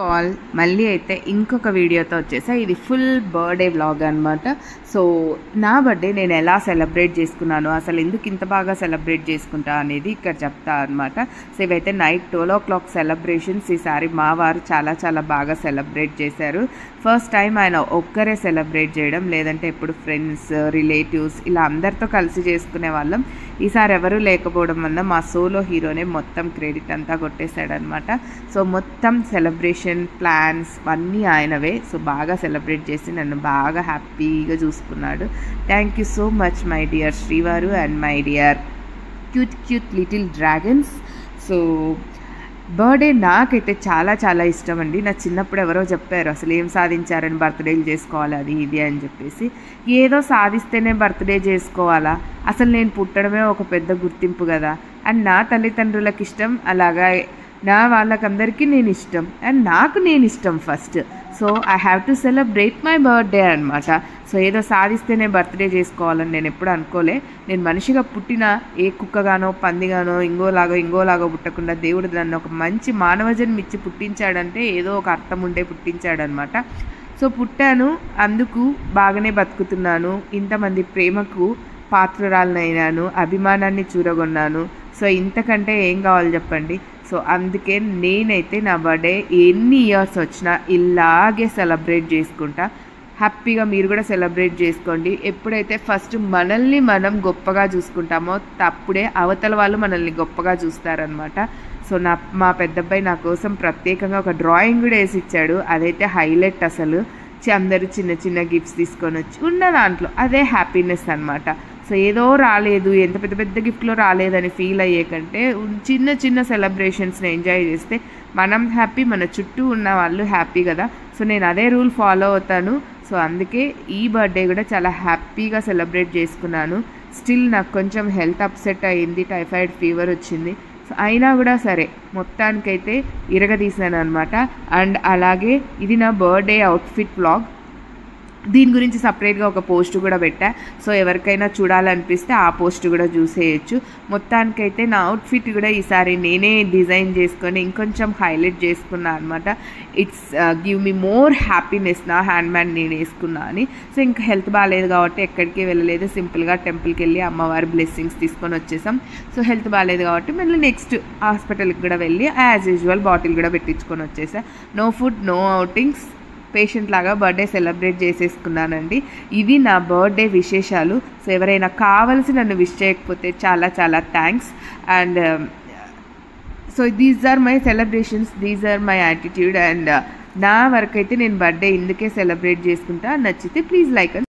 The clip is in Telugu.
ఆల్ మళ్ళీ అయితే ఇంకొక వీడియోతో వచ్చేసా. ఇది ఫుల్ బర్త్డే వ్లాగ్ అనమాట. సో నా బర్త్డే నేను ఎలా సెలబ్రేట్ చేసుకున్నాను, అసలు ఎందుకు ఇంత బాగా సెలబ్రేట్ చేసుకుంటా అనేది ఇక్కడ చెప్తా అనమాట. సో ఇవైతే నైట్ 12 o'clock సెలబ్రేషన్స్. ఈసారి మా వారు చాలా చాలా బాగా సెలబ్రేట్ చేశారు. ఫస్ట్ టైం ఆయన ఒక్కరే సెలబ్రేట్ చేయడం, లేదంటే ఎప్పుడు ఫ్రెండ్స్ రిలేటివ్స్ ఇలా అందరితో కలిసి చేసుకునే వాళ్ళం. ఈసారి ఎవరు లేకపోవడం వల్ల మా సోలో హీరోనే మొత్తం క్రెడిట్ అంతా కొట్టేశాడనమాట. సో మొత్తం సెలబ్రేషన్ ప్లాన్స్ అన్నీ ఆయనవే. సో బాగా సెలబ్రేట్ చేసి నన్ను బాగా హ్యాపీగా చూసుకున్నాడు. Thank you so much my dear శ్రీవారు and my dear cute little dragons. So birthday నాకైతే చాలా చాలా ఇష్టం అండి. నా చిన్నప్పుడు ఎవరో చెప్పారు అసలు ఏం సాధించారని బర్త్డేలు చేసుకోవాలి అది ఇది అని చెప్పేసి. ఏదో సాధిస్తేనే బర్త్డే చేసుకోవాలా? అసలు నేను పుట్టడమే ఒక పెద్ద గుర్తింపు కదా. అండ్ నా తల్లిదండ్రులకు ఇష్టం, అలాగా నా వాళ్ళకందరికీ నేను ఇష్టం, అండ్ నాకు నేను ఇష్టం first. So I have to celebrate my birthday అనమాట. సో ఏదో సాధిస్తేనే బర్త్డే చేసుకోవాలని నేను ఎప్పుడు అనుకోలే. నేను మనిషిగా పుట్టిన ఏ కుక్కగానో పందిగానో ఇంకోలాగో పుట్టకుండా దేవుడు నన్ను ఒక మంచి మానవ జన్మ ఇచ్చి పుట్టించాడంటే ఏదో ఒక అర్థం ఉండే పుట్టించాడనమాట. సో పుట్టాను, అందుకు బాగానే బతుకుతున్నాను, ఇంతమంది ప్రేమకు పాత్రురాలనైనాను, అభిమానాన్ని చూరగొన్నాను. సో ఇంతకంటే ఏం కావాలి చెప్పండి. సో అందుకే నేనైతే నా బర్త్డే ఎన్ని ఇయర్స్ వచ్చినా ఇలాగే సెలబ్రేట్ చేసుకుంటా. హ్యాపీగా మీరు కూడా సెలబ్రేట్ చేసుకోండి. ఎప్పుడైతే ఫస్ట్ మనల్ని మనం గొప్పగా చూసుకుంటామో అప్పుడే అవతల వాళ్ళు మనల్ని గొప్పగా చూస్తారనమాట. సో మా పెద్దబ్బాయి నా కోసం ప్రత్యేకంగా ఒక డ్రాయింగ్ కూడా వేసి ఇచ్చాడు. అదైతే హైలైట్ అసలు. అందరూ చిన్న చిన్న గిఫ్ట్స్ తీసుకొని వచ్చి ఉన్న దాంట్లో అదే హ్యాపీనెస్ అనమాట. సో ఏదో రాలేదు, ఎంత పెద్ద పెద్ద గిఫ్ట్లో రాలేదని ఫీల్ అయ్యే కంటే చిన్న చిన్న సెలబ్రేషన్స్ని ఎంజాయ్ చేస్తే మనం హ్యాపీ, మన చుట్టూ ఉన్న వాళ్ళు హ్యాపీ కదా. సో నేను అదే రూల్ ఫాలో అవుతాను. సో అందుకే ఈ బర్త్డే కూడా చాలా హ్యాపీగా సెలబ్రేట్ చేసుకున్నాను. స్టిల్ నాకు కొంచెం హెల్త్ అప్సెట్ అయ్యింది, టైఫాయిడ్ ఫీవర్ వచ్చింది. సో అయినా కూడా సరే మొత్తానికైతే ఇరగదీసాను అనమాట. అండ్ అలాగే ఇది నా బర్త్డే అవుట్ఫిట్ వ్లాగ్. దీని గురించి సపరేట్గా ఒక పోస్ట్ కూడా పెట్టా. సో ఎవరికైనా చూడాలనిపిస్తే ఆ పోస్ట్ కూడా చూసేయచ్చు. మొత్తానికైతే నా అవుట్ఫిట్ కూడా ఈసారి నేనే డిజైన్ చేసుకొని ఇంకొంచెం హైలైట్ చేసుకున్నా అనమాట. It's give me more happiness. నా హ్యాండ్ మ్యాన్ నేను వేసుకున్నా అని. సో ఇంకా హెల్త్ బాగాలేదు కాబట్టి ఎక్కడికి వెళ్ళలేదు, సింపుల్గా టెంపుల్కి వెళ్ళి అమ్మవారి బ్లెస్సింగ్స్ తీసుకొని వచ్చేసాం. సో హెల్త్ బాగాలేదు కాబట్టి మళ్ళీ నెక్స్ట్ హాస్పిటల్కి కూడా వెళ్ళి యాజ్ యూజువల్ బాటిల్ కూడా పెట్టించుకొని వచ్చేసా. No food, no outings, patient లాగా బర్త్డే సెలబ్రేట్ చేసేసుకున్నానండి. ఇది నా బర్త్డే విశేషాలు. సో ఎవరైనా కావాల్సి నన్ను విష్ చేయకపోతే చాలా చాలా thanks. And so these are my celebrations, these are my attitude. అండ్ నా వరకు అయితే నేను బర్త్డే ఇందుకే సెలబ్రేట్ చేసుకుంటా. నచ్చితే ప్లీజ్ లైక్